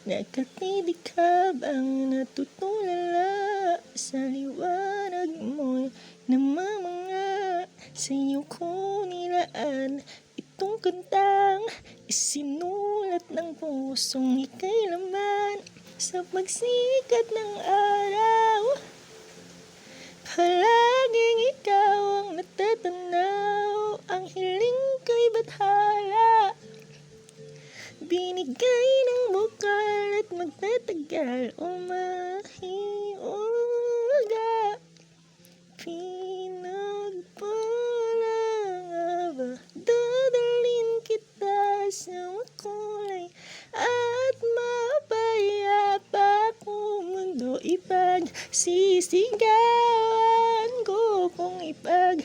Nakatilikab ang natutulala sa liwanag mo'y namamanga. Sa'yo ko nilaan itong kantang isinulat ng pusong ika'y laman. Sa pagsikat ng araw, palaging ikaw ang natatanaw. Ang hiling ko'y bathala, binigay ng bukal at magtatagal. Umahiwaga, pinagpala nga ba? Dadalhin kita sa makulay at mapayapa kung mundo ipagsisigawan ko. Kung ipaglalaban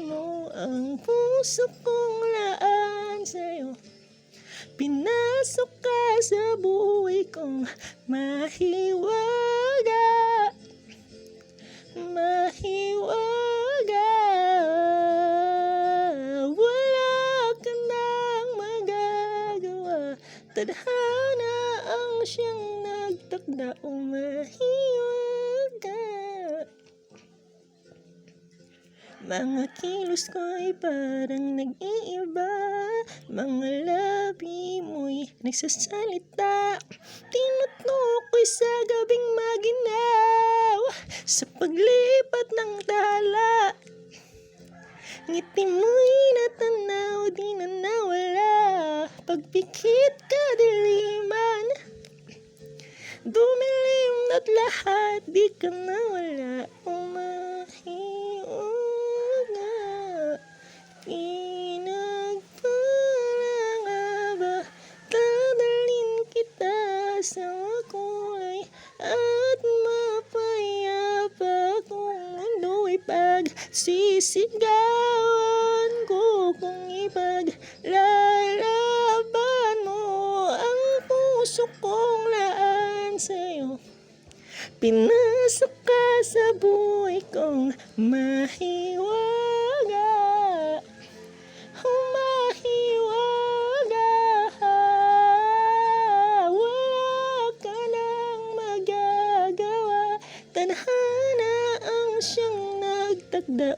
mo ang puso kong laan sa'yo, pinasok ka sa buhay kong mahiwaga, mahiwaga. Wala ka nang magagawa, tadhana ang siyang nagtakda. Umahiwaga. Mga kilos ko'y parang nag-iiba, mga labi mo'y nagsasalita. Tinutok ko'y sa gabing maginaw, sa paglipat ng tala. Ngiti mo'y natanaw, di na nawala. Pagpikit kadiliman, dumilim at lahat, di ka nawala. Umahiwaga, pinagpala nga ba? Dadalhin kita sa makulay at mapayapa kung mundo'y pagsisigawan ko. Kung ipaglalaban mo ang puso kong laan sa'yo, pinasok ka sa buhay kong mahiwaga, mahiwaga. Wala ka nang magagawa, tadhana ang siyang nagtakda.